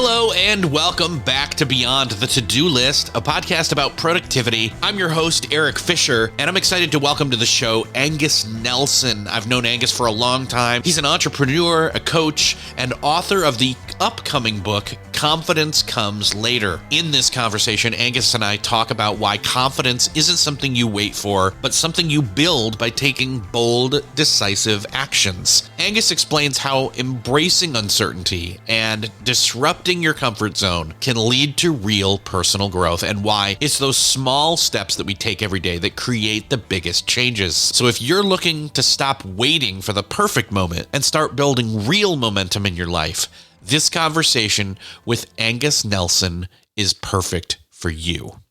Hello and welcome back to Beyond the To-Do List, a podcast about productivity. I'm your host, Eric Fisher, and I'm excited to welcome to the show Angus Nelson. I've known Angus for a long time. He's an entrepreneur, a coach, and author of the upcoming book, Confidence Comes Later. In this conversation, Angus and I talk about why confidence isn't something you wait for, but something you build by taking bold, decisive actions. Angus explains how embracing uncertainty and disrupting your comfort zone can lead to real personal growth, and why it's those small steps that we take every day that create the biggest changes. So if you're looking to stop waiting for the perfect moment and start building real momentum in your life, this conversation with Angus Nelson is perfect for you.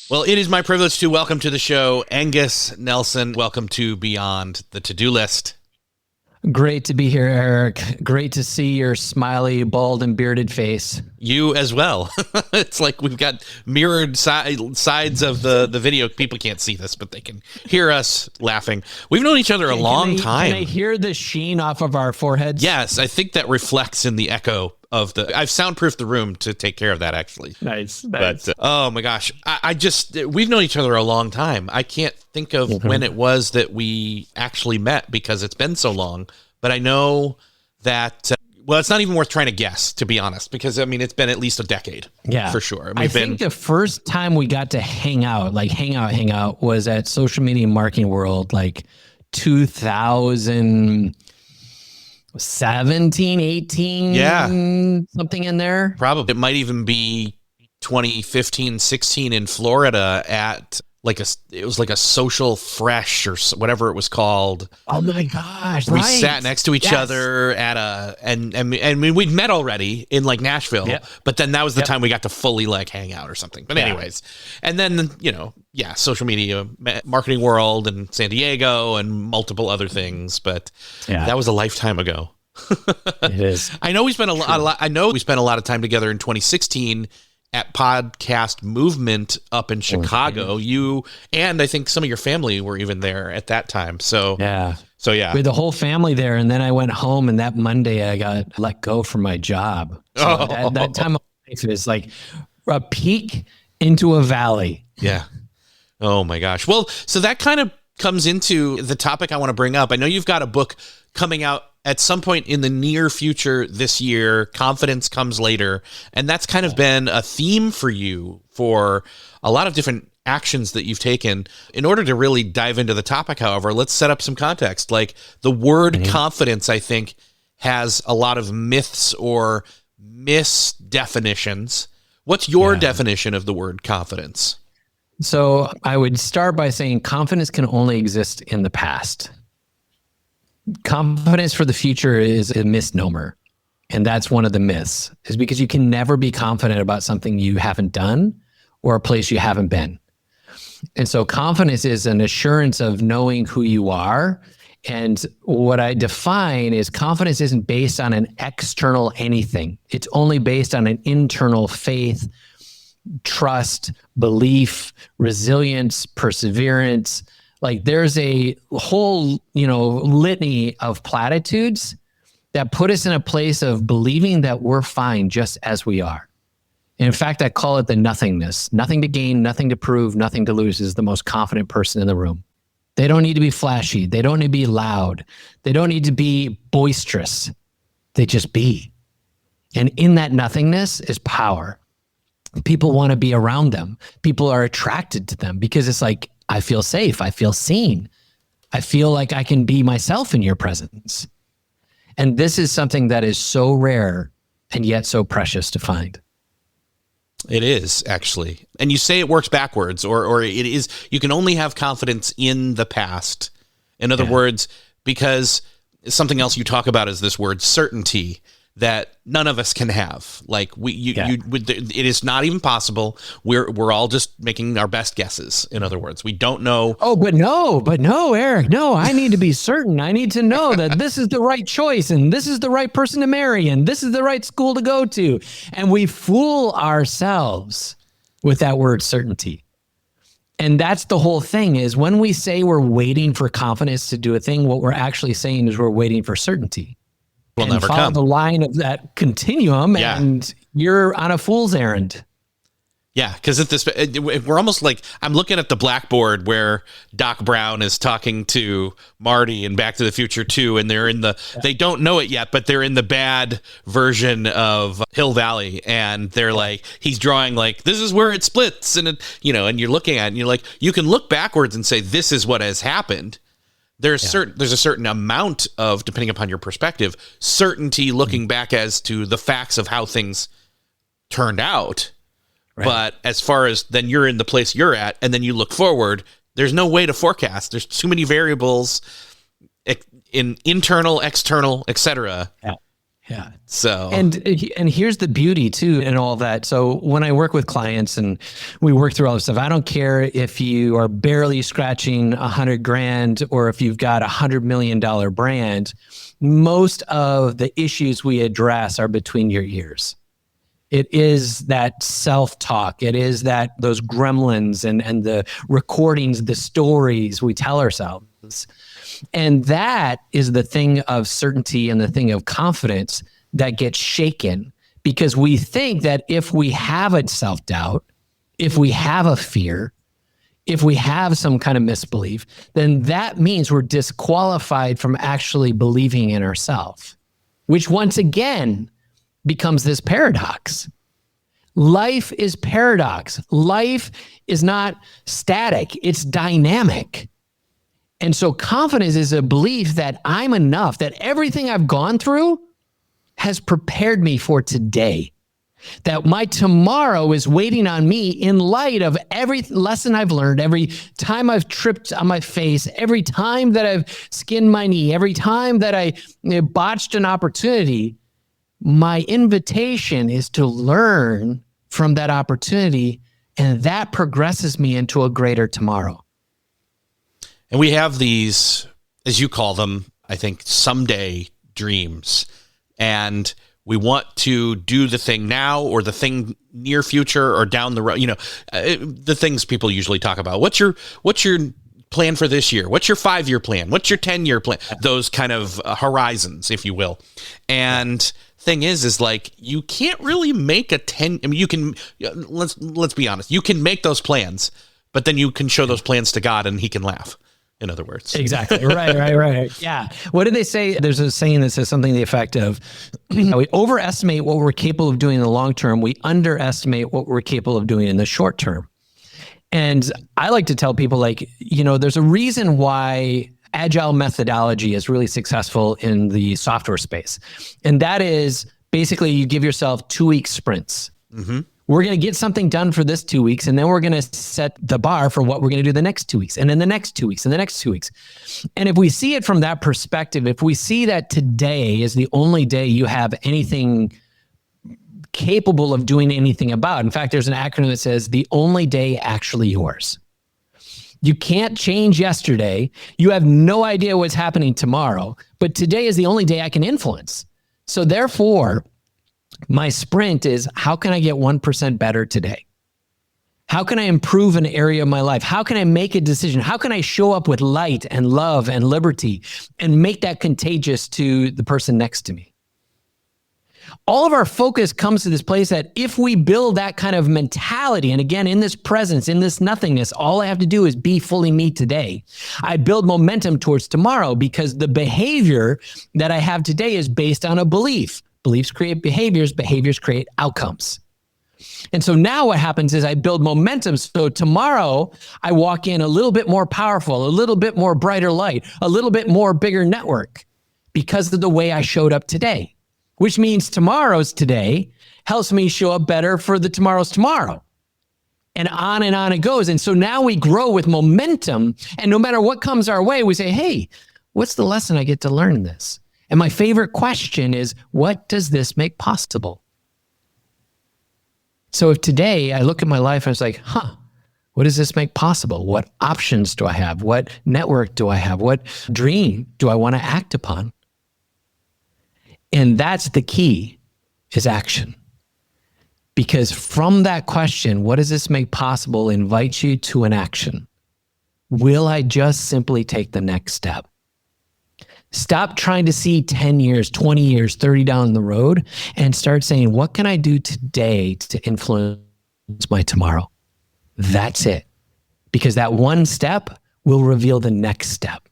Well, it is my privilege to welcome to the show Angus Nelson. Welcome to Beyond the To-Do List. Great to be here, Eric. Great to see your smiley, bald, and bearded face. You as well. It's like we've got mirrored sides of the video. People can't see this, but they can hear us laughing. We've known each other a long time. Can I hear the sheen off of our foreheads? Yes, I think that reflects in the echo of the... I've soundproofed the room to take care of that, actually. Nice. But, oh my gosh. We've known each other a long time. I can't think of when it was that we actually met because it's been so long. But I know that... well, it's not even worth trying to guess, to be honest, because, I mean, it's been at least a decade. Yeah. For sure. I think the first time we got to hang out, was at Social Media Marketing World, like 2017, 18, something in there. Probably. It might even be 2015, 16 in Florida at it was like a social fresh or whatever it was called. Oh my gosh. We sat next to each other at and we'd met already in like Nashville, but then that was the time we got to fully like hang out or something. But anyways, and then, Social Media Marketing World and San Diego and multiple other things, but that was a lifetime ago. It is. I know we spent a lot of time together in 2016 at Podcast Movement up in Chicago. You and I think some of your family were even there at that time. So we had the whole family there, and then I went home, and that Monday I got let go from my job. So that time of life is like a peak into a valley. Yeah. Oh my gosh. Well, so that kind of comes into the topic I want to bring up. I know you've got a book coming out at some point in the near future this year, Confidence Comes Later. And that's kind of been a theme for you for a lot of different actions that you've taken. In order to really dive into the topic, however, let's set up some context. Like the word confidence, I think, has a lot of myths or misdefinitions. What's your definition of the word confidence? So I would start by saying confidence can only exist in the past. Confidence for the future is a misnomer. And that's one of the myths, is because you can never be confident about something you haven't done or a place you haven't been. And so confidence is an assurance of knowing who you are. And what I define is confidence isn't based on an external anything. It's only based on an internal faith, trust, belief, resilience, perseverance. Like there's a whole, litany of platitudes that put us in a place of believing that we're fine just as we are. And in fact, I call it the nothingness. Nothing to gain, nothing to prove, nothing to lose is the most confident person in the room. They don't need to be flashy. They don't need to be loud. They don't need to be boisterous. They just be. And in that nothingness is power. People want to be around them. People are attracted to them because it's like, I feel safe. I feel seen. I feel like I can be myself in your presence. And this is something that is so rare and yet so precious to find. It is, actually. And you say it works backwards, or it is, you can only have confidence in the past. In other words, because something else you talk about is this word certainty that none of us can have. Like it is not even possible. We're all just making our best guesses. In other words, we don't know. Oh, but no, Eric, no, I need to be certain. I need to know that this is the right choice and this is the right person to marry and this is the right school to go to. And we fool ourselves with that word certainty. And that's the whole thing, is when we say we're waiting for confidence to do a thing, what we're actually saying is we're waiting for certainty. and never follow come. the line of that continuum, Yeah. and you're on a fool's errand. Yeah, because we're almost like, I'm looking at the blackboard where Doc Brown is talking to Marty in Back to the Future 2, and they don't know it yet, but they're in the bad version of Hill Valley, and they're like, he's drawing like, this is where it splits, and and you're looking at it, and you're like, you can look backwards and say, this is what has happened. There's a certain amount of, depending upon your perspective, certainty looking back as to the facts of how things turned out. Right. But as far as then you're in the place you're at, and then you look forward, there's no way to forecast. There's too many variables in internal, external, etc. Yeah. So and here's the beauty too in all that. So when I work with clients and we work through all this stuff, I don't care if you are barely scratching $100,000 or if you've got $100 million brand. Most of the issues we address are between your ears. It is that self-talk. It is those gremlins and the recordings, the stories we tell ourselves. And that is the thing of certainty and the thing of confidence that gets shaken, because we think that if we have a self-doubt, if we have a fear, if we have some kind of misbelief, then that means we're disqualified from actually believing in ourselves, which once again becomes this paradox. Life is paradox. Life is not static. It's dynamic. And so confidence is a belief that I'm enough, that everything I've gone through has prepared me for today, that my tomorrow is waiting on me in light of every lesson I've learned, every time I've tripped on my face, every time that I've skinned my knee, every time that I botched an opportunity. My invitation is to learn from that opportunity, and that progresses me into a greater tomorrow. And we have these, as you call them, I think, someday dreams. And we want to do the thing now or the thing near future or down the road. The things people usually talk about. What's your plan for this year? What's your 5-year plan? What's your 10-year plan? Those kind of horizons, if you will. And thing is like, you can't really make you can, let's be honest, you can make those plans, but then you can show those plans to God and he can laugh, in other words. Exactly. Right. Yeah. What did they say? There's a saying that says something to the effect of, we overestimate what we're capable of doing in the long term. We underestimate what we're capable of doing in the short term. And I like to tell people, like, there's a reason why agile methodology is really successful in the software space. And that is basically you give yourself 2-week sprints. Mm-hmm. We're going to get something done for this 2 weeks, and then we're going to set the bar for what we're going to do the next 2 weeks, and then the next 2 weeks, and the next 2 weeks. And if we see it from that perspective, if we see that today is the only day you have anything capable of doing anything about, in fact, there's an acronym that says the only day actually yours. You can't change yesterday. You have no idea what's happening tomorrow, but today is the only day I can influence. So therefore, my sprint is, how can I get 1% better today? How can I improve an area of my life? How can I make a decision? How can I show up with light and love and liberty and make that contagious to the person next to me? All of our focus comes to this place that if we build that kind of mentality, and again, in this presence, in this nothingness, all I have to do is be fully me today. I build momentum towards tomorrow because the behavior that I have today is based on a belief. Beliefs create behaviors, behaviors create outcomes. And so now what happens is I build momentum. So tomorrow I walk in a little bit more powerful, a little bit more brighter light, a little bit more bigger network because of the way I showed up today. Which means tomorrow's today helps me show up better for the tomorrow's tomorrow. And on it goes. And so now we grow with momentum. And no matter what comes our way, we say, hey, what's the lesson I get to learn in this? And my favorite question is, what does this make possible? So if today I look at my life and it's like, what does this make possible? What options do I have? What network do I have? What dream do I want to act upon? And that's the key, is action. Because from that question, what does this make possible, invites you to an action. Will I just simply take the next step? Stop trying to see 10 years, 20 years, 30 down the road, and start saying, what can I do today to influence my tomorrow? That's it. Because that one step will reveal the next step.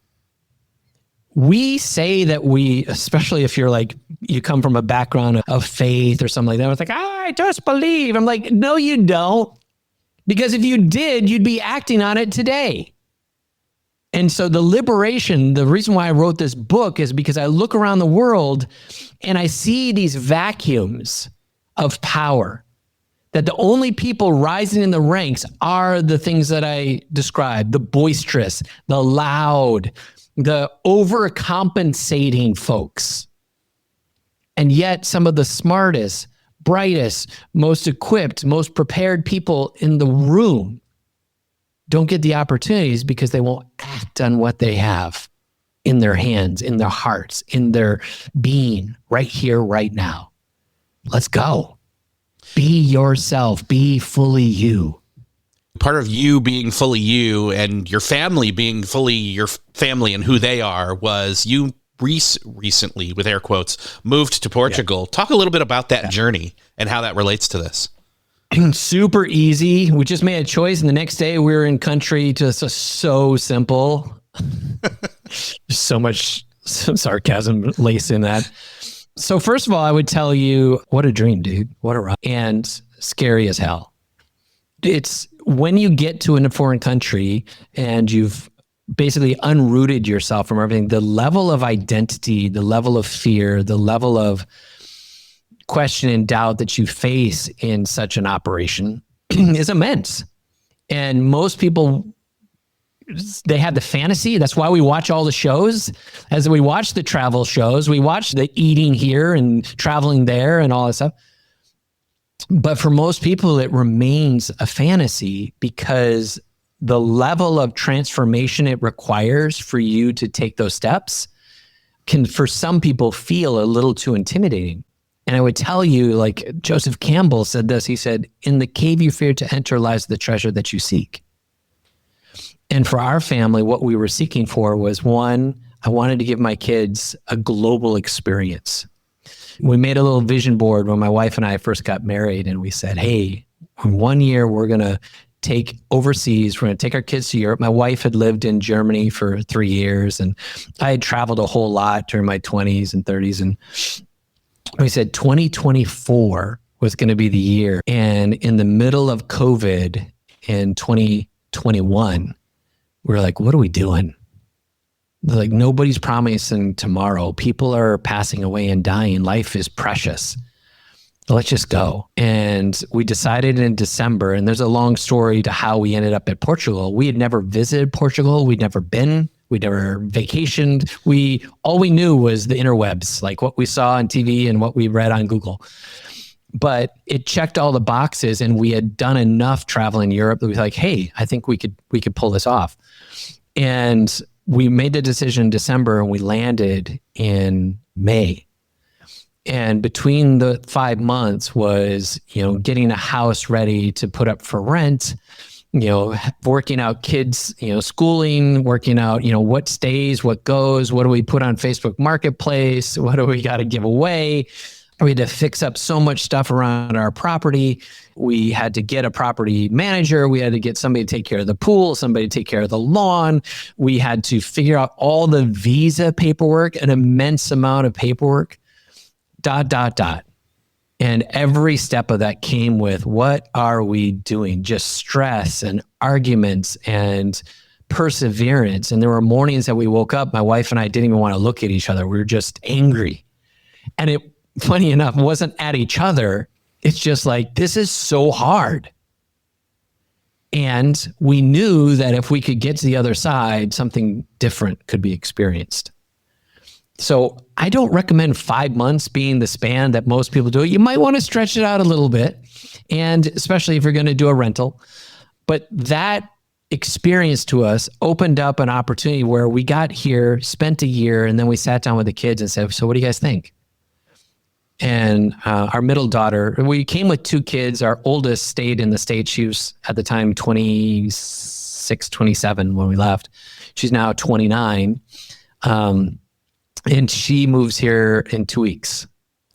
We say that especially if you're like, you come from a background of faith or something like that, it's like, I just believe. I'm like, no, you don't. Because if you did, you'd be acting on it today. And so the reason why I wrote this book is because I look around the world and I see these vacuums of power, that the only people rising in the ranks are the things that I described: the boisterous, the loud, the overcompensating folks. And yet some of the smartest, brightest, most equipped, most prepared people in the room don't get the opportunities because they won't act on what they have in their hands, in their hearts, in their being, right here, right now. Let's go. Be yourself. Be fully you. Part of you being fully you and your family being fully your family and who they are was you recently, with air quotes, moved to Portugal. Yeah. Talk a little bit about that journey and how that relates to this. Super easy. We just made a choice, and the next day we were in country. Just so simple. So much sarcasm laced in that. So first of all, I would tell you, what a dream, dude. What a ride. And scary as hell. It's when you get to a foreign country and you've basically unrooted yourself from everything, the level of identity, the level of fear, the level of question and doubt that you face in such an operation is immense. And most people, they have the fantasy. That's why we watch all the shows. As we watch the travel shows, we watch the eating here and traveling there and all that stuff. But for most people, it remains a fantasy because the level of transformation it requires for you to take those steps can, for some people, feel a little too intimidating. And I would tell you, like Joseph Campbell said this, he said, in the cave you fear to enter lies the treasure that you seek. And for our family, what we were seeking for was, one, I wanted to give my kids a global experience. We made a little vision board when my wife and I first got married, and we said, hey, in 1 year, we're going to take overseas. We're going to take our kids to Europe. My wife had lived in Germany for 3 years, and I had traveled a whole lot during my 20s and 30s. And we said 2024 was going to be the year. And in the middle of COVID in 2021, we were like, what are we doing? Like, nobody's promising tomorrow. People are passing away and dying. Life is precious. Let's just go. And we decided in December, and there's a long story to how we ended up at Portugal. We had never visited Portugal. We'd never been. We'd never vacationed. All we knew was the interwebs, like what we saw on TV and what we read on Google. But it checked all the boxes, and we had done enough travel in Europe that we were like, hey, I think we could pull this off. And we made the decision in December, and we landed in May. And between the 5 months was, getting a house ready to put up for rent, working out kids, schooling, working out, what stays, what goes, what do we put on Facebook Marketplace? What do we got to give away? We had to fix up so much stuff around our property. We had to get a property manager. We had to get somebody to take care of the pool, somebody to take care of the lawn. We had to figure out all the visa paperwork, an immense amount of paperwork. ... And every step of that came with, what are we doing? Just stress and arguments and perseverance. And there were mornings that we woke up, my wife and I didn't even want to look at each other. We were just angry. And it, funny enough, wasn't at each other. It's just like, this is so hard. And we knew that if we could get to the other side, something different could be experienced. So I don't recommend 5 months being the span that most people do. You might want to stretch it out a little bit, and especially if you're going to do a rental. But that experience to us opened up an opportunity where we got here, spent a year, and then we sat down with the kids and said, so what do you guys think? And our middle daughter, we came with 2 kids. Our oldest stayed in the States. She was at the time 26, 27 when we left. She's now 29. and she moves here in 2 weeks.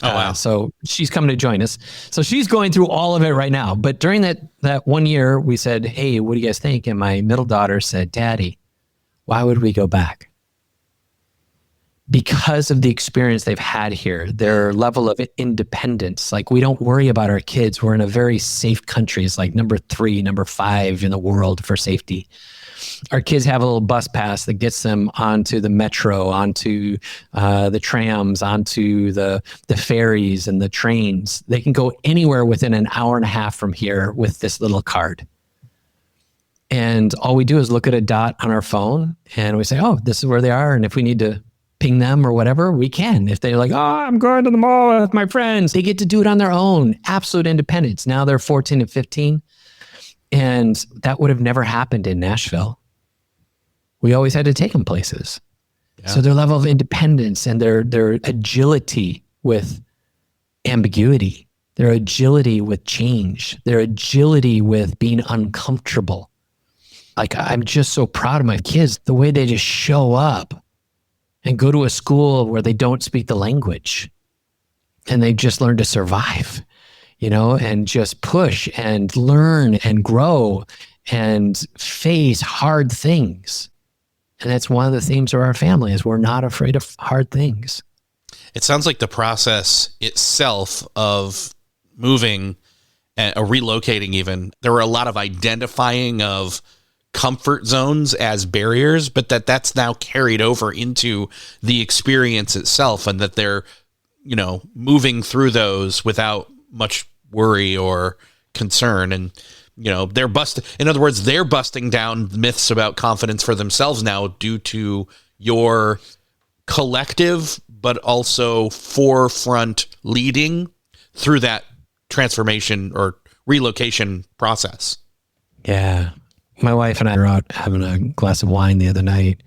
Oh, wow. So she's coming to join us. So she's going through all of it right now. But during that 1 year, we said, hey, what do you guys think? And my middle daughter said, Daddy, why would we go back? Because of the experience they've had here, their level of independence. Like, we don't worry about our kids. We're in a very safe country. It's like number 3, number 5 in the world for safety. Our kids have a little bus pass that gets them onto the metro, onto the trams, onto the ferries and the trains. They can go anywhere within an hour and a half from here with this little card. And all we do is look at a dot on our phone and we say, oh, this is where they are. And if we need to ping them or whatever, we can. If they're like, oh, I'm going to the mall with my friends, they get to do it on their own. Absolute independence. Now they're 14 and 15. And that would have never happened in Nashville. We always had to take them places. Yeah. So their level of independence and their agility with ambiguity, their agility with change, their agility with being uncomfortable. Like, I'm just so proud of my kids, the way they just show up and go to a school where they don't speak the language and they just learn to survive, and just push and learn and grow and face hard things. And that's one of the themes of our family is we're not afraid of hard things. It sounds like the process itself of moving, relocating even, there were a lot of identifying of comfort zones as barriers, but that's now carried over into the experience itself, and that they're, moving through those without much worry or concern. And, they're busting down myths about confidence for themselves now due to your collective, but also forefront leading through that transformation or relocation process. Yeah. My wife and I were out having a glass of wine the other night,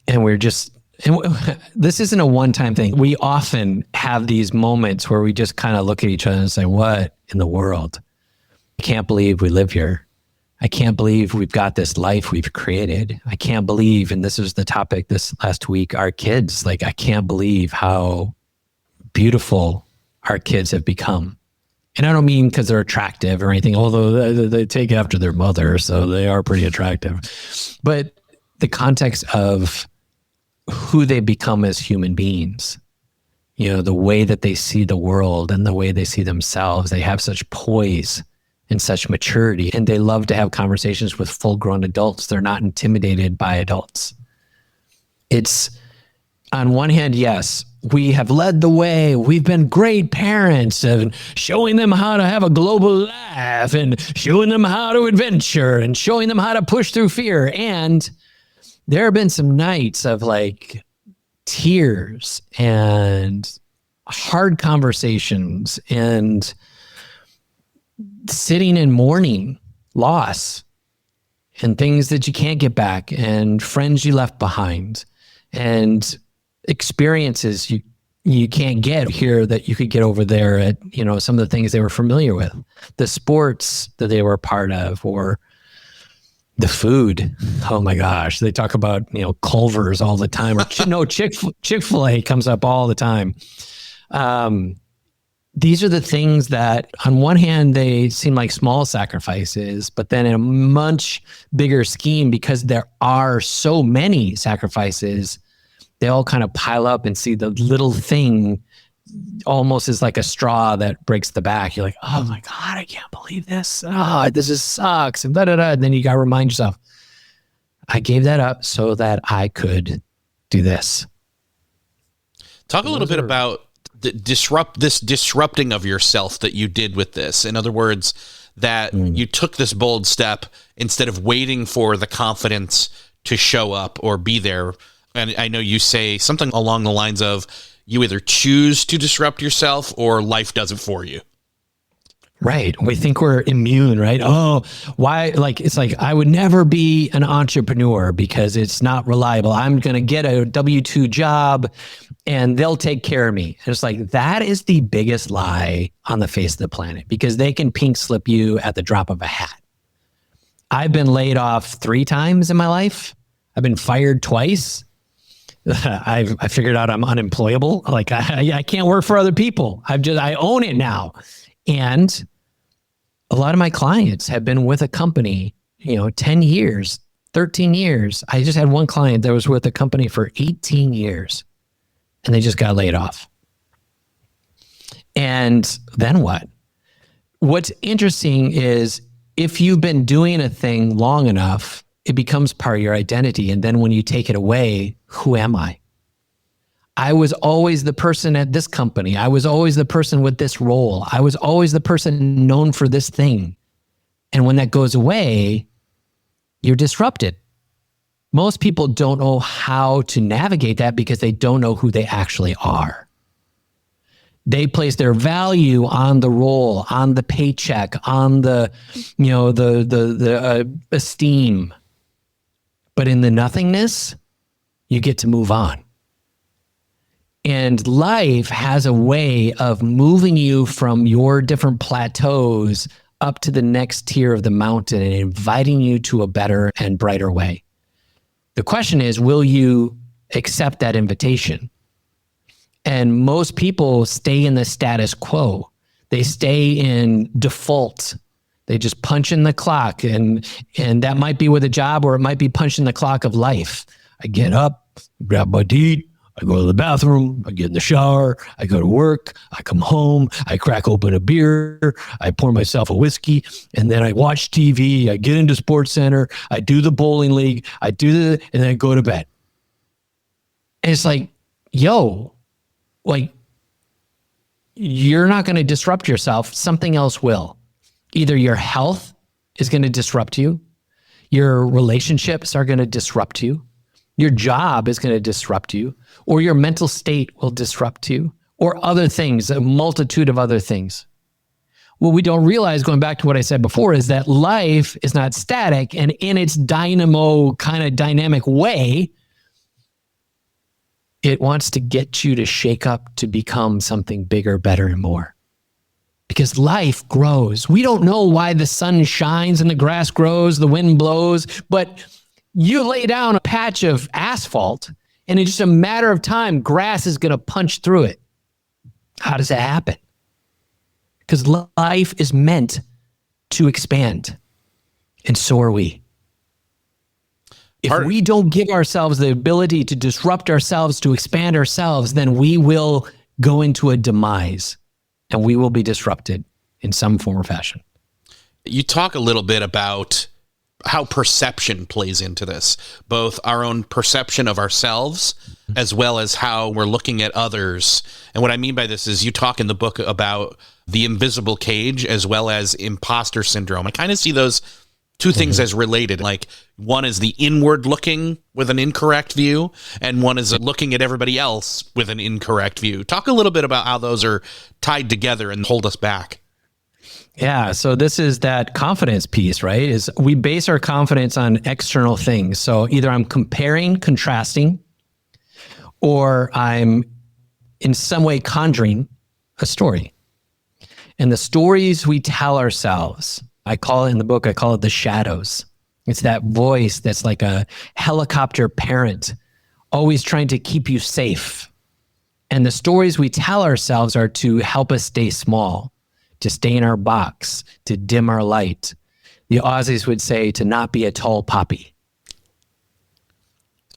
and this isn't a one-time thing. We often have these moments where we just kind of look at each other and say, what in the world? I can't believe we live here. I can't believe we've got this life we've created. I can't believe, and this was the topic this last week, our kids, I can't believe how beautiful our kids have become. And I don't mean because they're attractive or anything, although they take after their mother, so they are pretty attractive. But the context of who they become as human beings, the way that they see the world and the way they see themselves, they have such poise and such maturity, and they love to have conversations with full-grown adults. They're not intimidated by adults. It's, on one hand, yes, we have led the way. We've been great parents and showing them how to have a global life and showing them how to adventure and showing them how to push through fear. And there have been some nights of tears and hard conversations and sitting in mourning loss and things that you can't get back and friends you left behind and experiences you can't get here that you could get over there at, some of the things they were familiar with, the sports that they were a part of, or the food. Oh my gosh. They talk about, Culver's all the time, or Chick-fil-A comes up all the time. These are the things that on one hand, they seem like small sacrifices, but then in a much bigger scheme, because there are so many sacrifices, they all kind of pile up and see the little thing almost as like a straw that breaks the back. You're like, oh my God, I can't believe this. Oh, this just sucks. And And then you got to remind yourself, I gave that up so that I could do this. Talk a little bit about disrupting of yourself that you did with this. In other words, that you took this bold step instead of waiting for the confidence to show up or be there. And I know you say something along the lines of you either choose to disrupt yourself or life does it for you. Right. We think we're immune, right? Oh, why? It's like, I would never be an entrepreneur because it's not reliable. I'm going to get a W-2 job and they'll take care of me. And it's like, that is the biggest lie on the face of the planet, because they can pink slip you at the drop of a hat. I've been laid off 3 times in my life. I've been fired twice. I figured out I'm unemployable. Like I can't work for other people. I own it now. And a lot of my clients have been with a company, 10 years, 13 years. I just had one client that was with a company for 18 years and they just got laid off. And then what? What's interesting is if you've been doing a thing long enough, it becomes part of your identity. And then when you take it away, who am I? I was always the person at this company. I was always the person with this role. I was always the person known for this thing. And when that goes away, you're disrupted. Most people don't know how to navigate that because they don't know who they actually are. They place their value on the role, on the paycheck, on the esteem. But in the nothingness, you get to move on. And life has a way of moving you from your different plateaus up to the next tier of the mountain and inviting you to a better and brighter way. The question is, will you accept that invitation? And most people stay in the status quo. They stay in default. They just punch in the clock, and that might be with a job, or it might be punching the clock of life. I get up, grab my teeth, I go to the bathroom, I get in the shower, I go to work, I come home, I crack open a beer, I pour myself a whiskey, and then I watch TV, I get into Sports Center, I do the bowling league, and then I go to bed. And it's like, you're not going to disrupt yourself. Something else will. Either your health is going to disrupt you, your relationships are going to disrupt you, your job is going to disrupt you, or your mental state will disrupt you, or other things, a multitude of other things. What we don't realize, going back to what I said before, is that life is not static, and in its dynamo kind of dynamic way, it wants to get you to shake up to become something bigger, better, and more. Because life grows. We don't know why the sun shines and the grass grows, the wind blows, but you lay down a patch of asphalt and in just a matter of time, grass is going to punch through it. How does that happen? Because life is meant to expand, and so are we. If we don't give ourselves the ability to disrupt ourselves, to expand ourselves, then we will go into a demise and we will be disrupted in some form or fashion. You talk a little bit about how perception plays into this, both our own perception of ourselves as well as how we're looking at others. And what I mean by this is you talk in the book about the invisible cage as well as imposter syndrome. I kind of see those two things as related. Like one is the inward looking with an incorrect view, and one is looking at everybody else with an incorrect view. Talk a little bit about how those are tied together and hold us back. Yeah. So this is that confidence piece, right? Is we base our confidence on external things. So either I'm comparing, contrasting, or I'm in some way conjuring a story. And the stories we tell ourselves, I call it in the book, I call it the shadows. It's that voice that's like a helicopter parent, always trying to keep you safe. And the stories we tell ourselves are to help us stay small, to stay in our box, to dim our light. The Aussies would say to not be a tall poppy.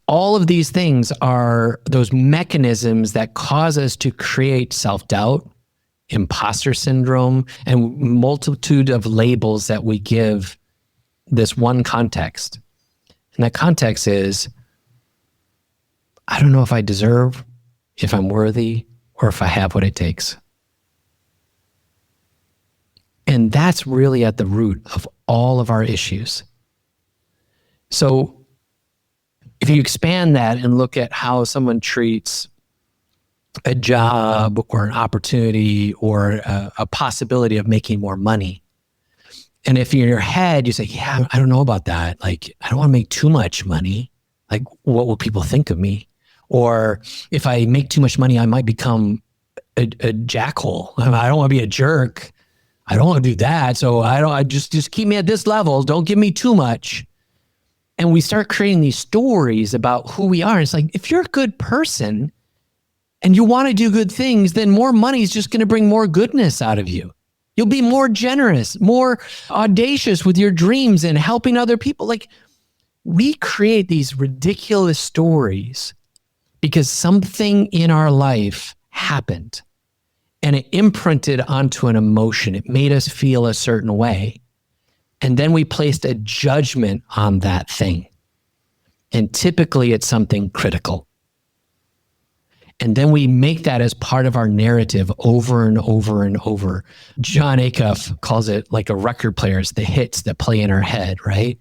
All of these things are those mechanisms that cause us to create self-doubt, imposter syndrome, and multitude of labels that we give this one context. And that context is, I don't know if I deserve, if I'm worthy, or if I have what it takes. And that's really at the root of all of our issues. So if you expand that and look at how someone treats a job or an opportunity or a possibility of making more money. And if in your head, you say, yeah, I don't know about that. Like, I don't want to make too much money. Like, what will people think of me? Or if I make too much money, I might become a jackhole. I don't want to be a jerk. I don't want to do that. So I just keep me at this level. Don't give me too much. And we start creating these stories about who we are. It's like, if you're a good person and you want to do good things, then more money is just going to bring more goodness out of you. You'll be more generous, more audacious with your dreams and helping other people. Like, we create these ridiculous stories because something in our life happened and it imprinted onto an emotion. It made us feel a certain way. And then we placed a judgment on that thing. And typically it's something critical. And then we make that as part of our narrative over and over and over. John Acuff calls it like a record player. It's the hits that play in our head, right?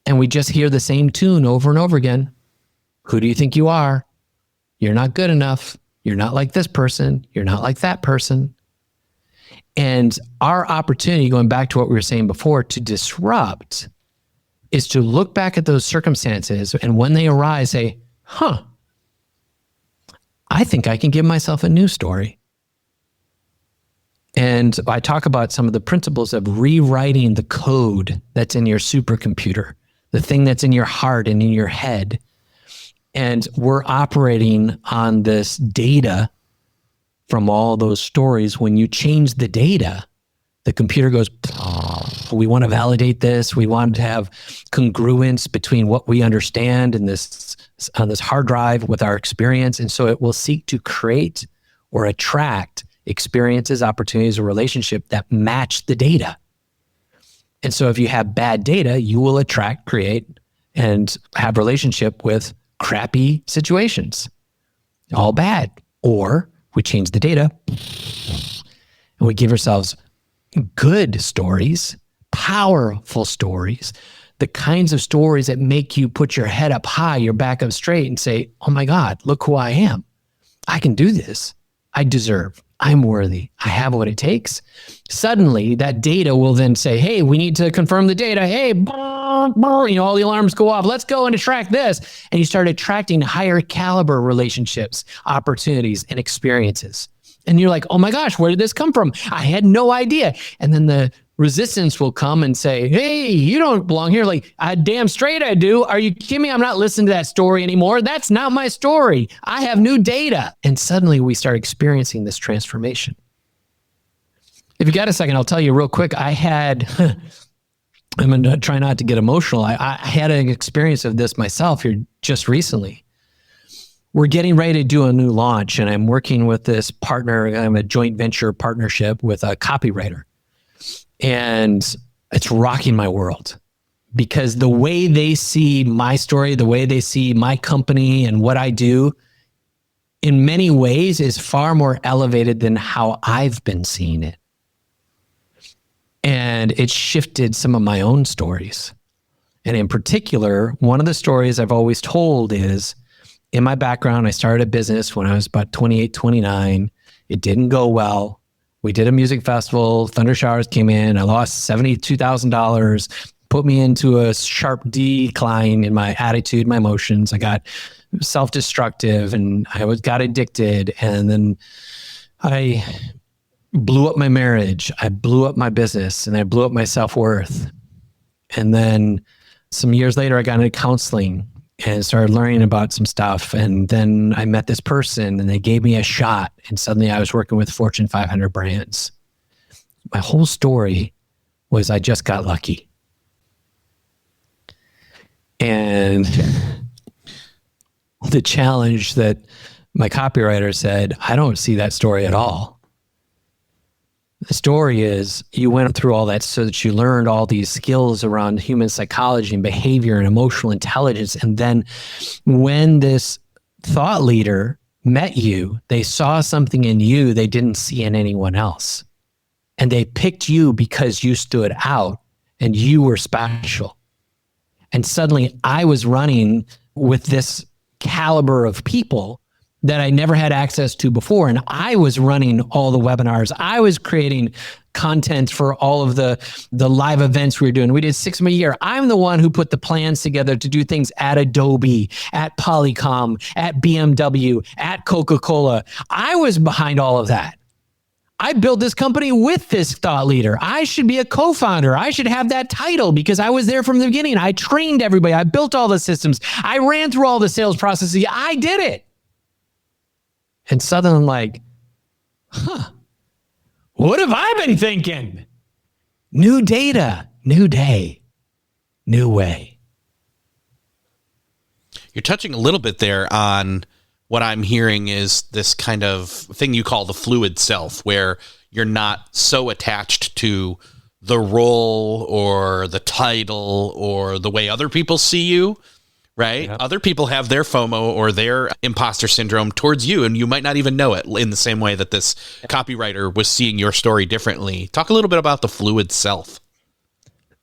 And we just hear the same tune over and over again. Who do you think you are? You're not good enough. You're not like this person. You're not like that person. And our opportunity, going back to what we were saying before, to disrupt is to look back at those circumstances and when they arise, say, I think I can give myself a new story. And I talk about some of the principles of rewriting the code that's in your supercomputer, the thing that's in your heart and in your head. And we're operating on this data from all those stories. When you change the data, the computer goes, we want to validate this. We want to have congruence between what we understand and this on this hard drive with our experience. And so it will seek to create or attract experiences, opportunities, or relationship that match the data. And so if you have bad data, you will attract, create, and have relationship with crappy situations. All bad. Or we change the data and we give ourselves good stories, powerful stories, the kinds of stories that make you put your head up high, your back up straight and say, oh my God, look who I am. I can do this. I deserve. I'm worthy. I have what it takes. Suddenly that data will then say, hey, we need to confirm the data. Hey, all the alarms go off. Let's go and attract this. And you start attracting higher caliber relationships, opportunities, and experiences. And you're like, oh my gosh, where did this come from? I had no idea. And then the resistance will come and say, hey, you don't belong here. Like, damn straight I do. Are you kidding me? I'm not listening to that story anymore. That's not my story. I have new data. And suddenly we start experiencing this transformation. If you got a second, I'll tell you real quick. I'm going to try not to get emotional. I had an experience of this myself here just recently. We're getting ready to do a new launch, and I'm working with this partner. I'm a joint venture partnership with a copywriter. And it's rocking my world because the way they see my story, the way they see my company and what I do, in many ways is far more elevated than how I've been seeing it. And it shifted some of my own stories. And in particular, one of the stories I've always told is, in my background, I started a business when I was about 28, 29. It didn't go well. We did a music festival. Thunder showers came in. I lost $72,000, put me into a sharp decline in my attitude, my emotions. I got self-destructive and I got addicted. And then I blew up my marriage. I blew up my business and I blew up my self-worth. And then some years later, I got into counseling and started learning about some stuff. And then I met this person and they gave me a shot. And suddenly I was working with Fortune 500 brands. My whole story was I just got lucky. And the challenge that my copywriter said, I don't see that story at all. The story is you went through all that so that you learned all these skills around human psychology and behavior and emotional intelligence. And then when this thought leader met you, they saw something in you they didn't see in anyone else. And they picked you because you stood out and you were special. And suddenly I was running with this caliber of people that I never had access to before. And I was running all the webinars. I was creating content for all of the live events we were doing. We did 6 of them a year. I'm the one who put the plans together to do things at Adobe, at Polycom, at BMW, at Coca-Cola. I was behind all of that. I built this company with this thought leader. I should be a co-founder. I should have that title because I was there from the beginning. I trained everybody. I built all the systems. I ran through all the sales processes. I did it. And suddenly I'm like, what have I been thinking? New data, new day, new way. You're touching a little bit there on what I'm hearing is this kind of thing you call the fluid self, where you're not so attached to the role or the title or the way other people see you, right? Yep. Other people have their FOMO or their imposter syndrome towards you, and you might not even know it in the same way that this copywriter was seeing your story differently. Talk a little bit about the fluid self.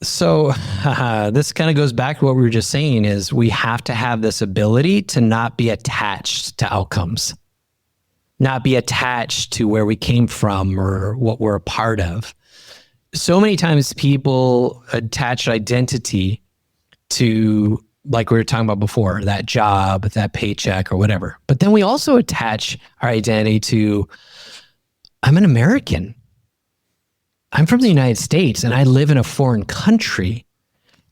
So this kind of goes back to what we were just saying is we have to have this ability to not be attached to outcomes, not be attached to where we came from or what we're a part of. So many times people attach identity to, like we were talking about before, that job, that paycheck or whatever. But then we also attach our identity to, I'm an American. I'm from the United States and I live in a foreign country.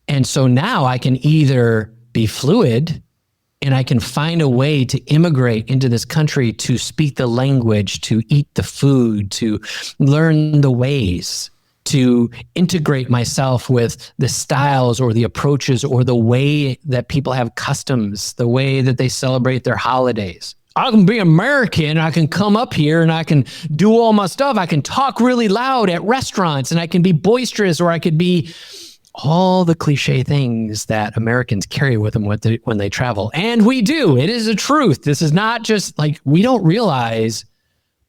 And so now I can either be fluid and I can find a way to immigrate into this country to speak the language, to eat the food, to learn the ways, to integrate myself with the styles or the approaches or the way that people have customs, the way that they celebrate their holidays. I can be American, I can come up here and I can do all my stuff. I can talk really loud at restaurants and I can be boisterous, or I could be all the cliche things that Americans carry with them when they travel. And we do. It is a truth. This is not just like, we don't realize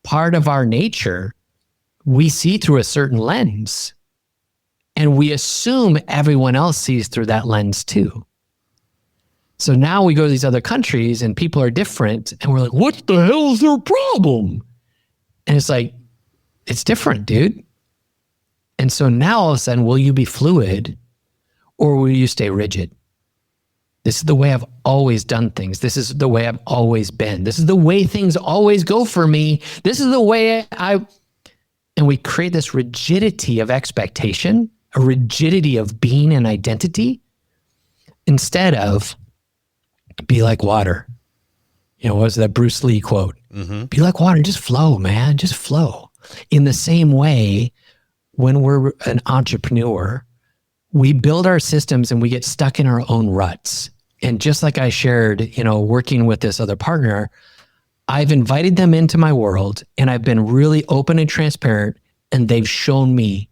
part of our nature we see through a certain lens, and we assume everyone else sees through that lens too. So now we go to these other countries and people are different and we're like, what the hell is their problem? And it's like, it's different, dude. And so now all of a sudden, will you be fluid or will you stay rigid? This is the way I've always done things. This is the way I've always been. This is the way things always go for me. This is the way and we create this rigidity of expectation, a rigidity of being and identity, instead of be like water. What was that Bruce Lee quote? Mm-hmm. Be like water, just flow, man, just flow. In the same way, when we're an entrepreneur, we build our systems and we get stuck in our own ruts. And just like I shared, working with this other partner, I've invited them into my world and I've been really open and transparent, and they've shown me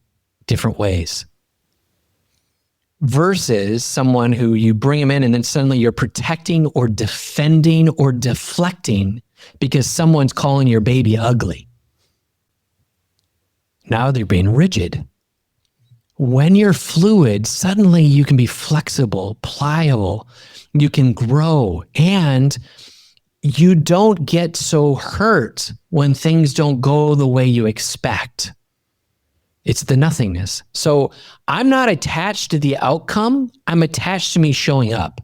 different ways. Versus someone who you bring them in and then suddenly you're protecting or defending or deflecting because someone's calling your baby ugly. Now they're being rigid. When you're fluid, suddenly you can be flexible, pliable, you can grow, and you don't get so hurt when things don't go the way you expect. It's the nothingness. So I'm not attached to the outcome. I'm attached to me showing up.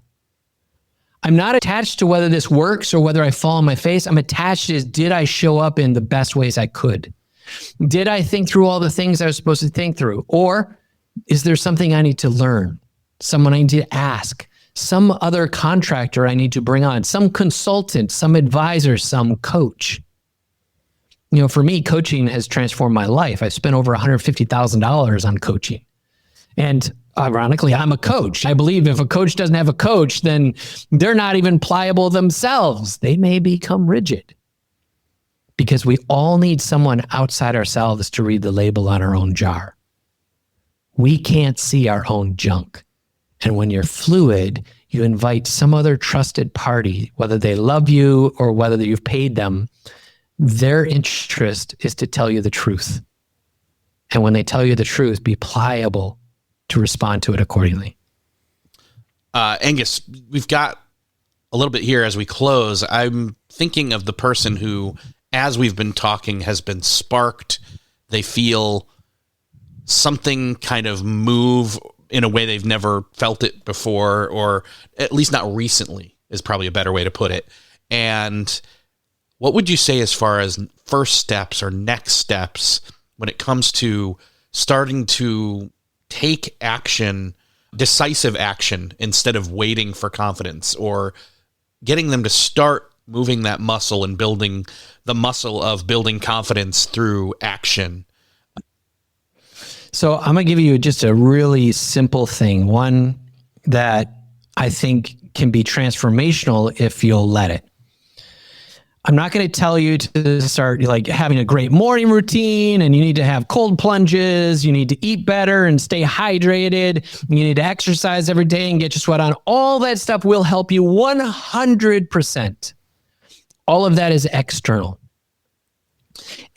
I'm not attached to whether this works or whether I fall on my face. I'm attached to, did I show up in the best ways I could? Did I think through all the things I was supposed to think through? Or is there something I need to learn? Someone I need to ask? Some other contractor I need to bring on? Some consultant, some advisor, some coach? For me, coaching has transformed my life. I've spent over $150,000 on coaching. And ironically, I'm a coach. I believe if a coach doesn't have a coach, then they're not even pliable themselves. They may become rigid. Because we all need someone outside ourselves to read the label on our own jar. We can't see our own junk. And when you're fluid, you invite some other trusted party, whether they love you or whether you've paid them. Their interest is to tell you the truth. And when they tell you the truth, be pliable to respond to it accordingly. Angus, we've got a little bit here as we close. I'm thinking of the person who, as we've been talking, has been sparked. They feel something kind of move in a way they've never felt it before, or at least not recently is probably a better way to put it. And what would you say as far as first steps or next steps when it comes to starting to take action, decisive action, instead of waiting for confidence, or getting them to start moving that muscle and building the muscle of building confidence through action? So I'm going to give you just a really simple thing, one that I think can be transformational if you'll let it. I'm not going to tell you to start like having a great morning routine and you need to have cold plunges. You need to eat better and stay hydrated. You need to exercise every day and get your sweat on. All that stuff will help you 100%. All of that is external.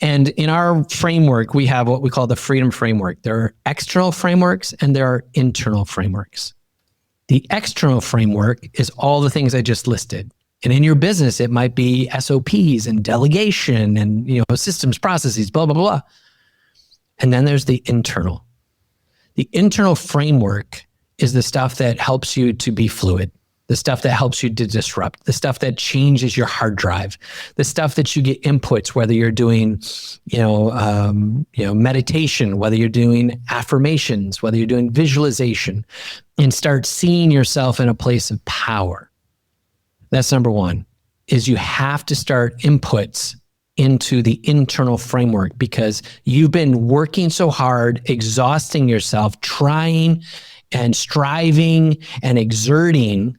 And in our framework, we have what we call the freedom framework. There are external frameworks and there are internal frameworks. The external framework is all the things I just listed. And in your business, it might be SOPs and delegation and, systems, processes, blah, blah, blah. And then there's the internal. The internal framework is the stuff that helps you to be fluid, the stuff that helps you to disrupt, the stuff that changes your hard drive, the stuff that you get inputs, whether you're doing, meditation, whether you're doing affirmations, whether you're doing visualization, and start seeing yourself in a place of power. That's number one, is you have to start inputs into the internal framework because you've been working so hard, exhausting yourself, trying and striving and exerting,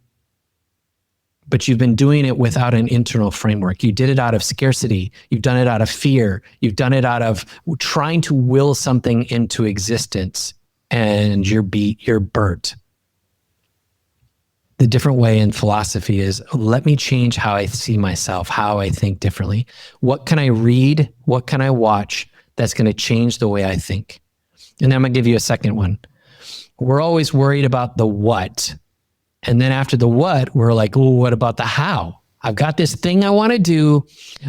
but you've been doing it without an internal framework. You did it out of scarcity. You've done it out of fear. You've done it out of trying to will something into existence, and you're burnt. The different way in philosophy is, let me change how I see myself, how I think differently. What can I read? What can I watch that's going to change the way I think? And then I'm going to give you a second one. We're always worried about the what. And then after the what, we're like, oh, what about the how? I've got this thing I want to do.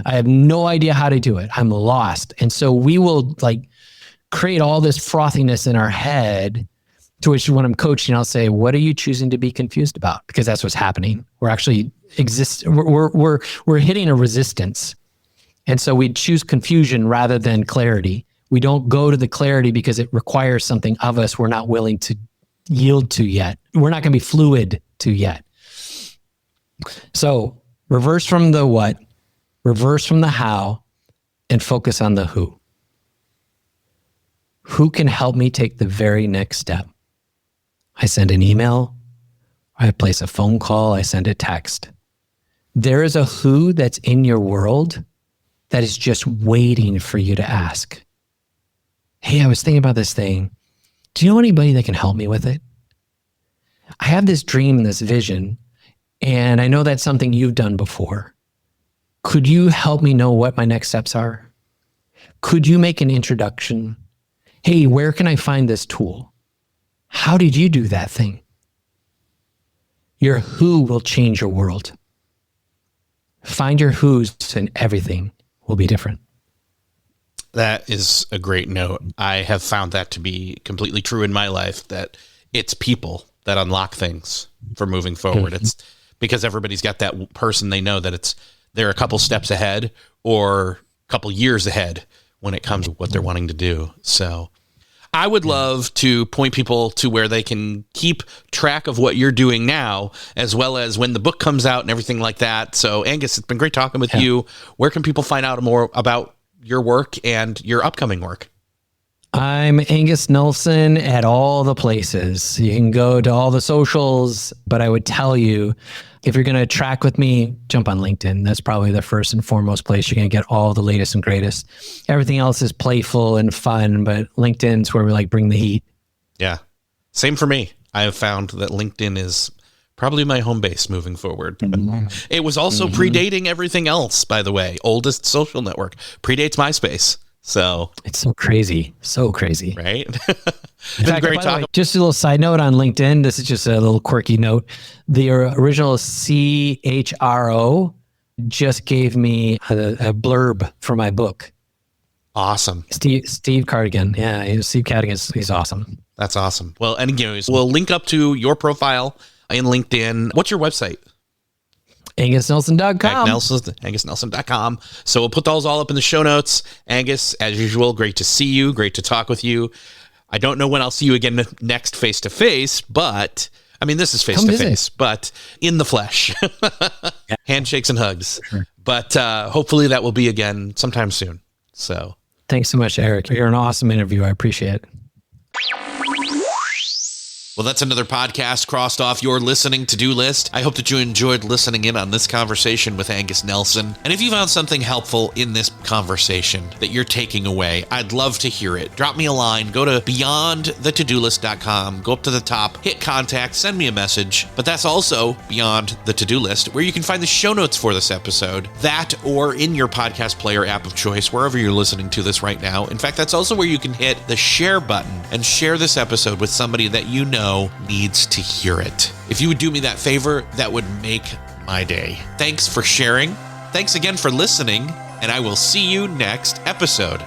I have no idea how to do it. I'm lost. And so we will create all this frothiness in our head, to which when I'm coaching, I'll say, what are you choosing to be confused about? Because that's what's happening. We're actually we're hitting a resistance. And so we choose confusion rather than clarity. We don't go to the clarity because it requires something of us we're not willing to yield to yet. We're not going to be fluid to yet. So reverse from the what, reverse from the how, and focus on the who. Who can help me take the very next step? I send an email, I place a phone call, I send a text. There is a who that's in your world that is just waiting for you to ask. Hey, I was thinking about this thing. Do you know anybody that can help me with it? I have this dream and this vision, and I know that's something you've done before. Could you help me know what my next steps are? Could you make an introduction? Hey, where can I find this tool? How did you do that thing? Your who will change your world. Find your who's and everything will be different. That is a great note. I have found that to be completely true in my life, that it's people that unlock things for moving forward. Mm-hmm. It's because everybody's got that person they know that they're a couple steps ahead or a couple years ahead when it comes to what they're wanting to do. So I would love to point people to where they can keep track of what you're doing now, as well as when the book comes out and everything like that. So Angus, it's been great talking with you. Where can people find out more about your work and your upcoming work? I'm Angus Nelson at all the places. You can go to all the socials, but I would tell you, if you're going to track with me, jump on LinkedIn. That's probably the first and foremost place you're going to get all the latest and greatest. Everything else is playful and fun, but LinkedIn's where we bring the heat. Yeah. Same for me. I have found that LinkedIn is probably my home base moving forward. Mm-hmm. It was also predating everything else, by the way. Oldest social network. Predates MySpace. So it's so crazy. Right? In fact, great talk. Way, just a little side note on LinkedIn. This is just a little quirky note. The original CHRO just gave me a blurb for my book. Awesome. Steve Cardigan. Yeah, Steve Cardigan. He's awesome. That's awesome. Well, anyways, we'll link up to your profile in LinkedIn. What's your website? AngusNelson.com. AngusNelson.com. So we'll put those all up in the show notes. Angus, as usual, great to see you. Great to talk with you. I don't know when I'll see you again next face-to-face, but I mean, this is face-to-face, but in the flesh. Handshakes and hugs. Sure. But hopefully that will be again sometime soon. So thanks so much, Eric. You're an awesome interview. I appreciate it. Well, that's another podcast crossed off your listening to-do list. I hope that you enjoyed listening in on this conversation with Angus Nelson. And if you found something helpful in this conversation that you're taking away, I'd love to hear it. Drop me a line. Go to beyondthetodolist.com. Go up to the top, hit contact, send me a message. But that's also Beyond the To-Do List, where you can find the show notes for this episode. That or in your podcast player app of choice, wherever you're listening to this right now. In fact, that's also where you can hit the share button and share this episode with somebody that you know needs to hear it. If you would do me that favor, that would make my day. Thanks for sharing. Thanks again for listening, and I will see you next episode.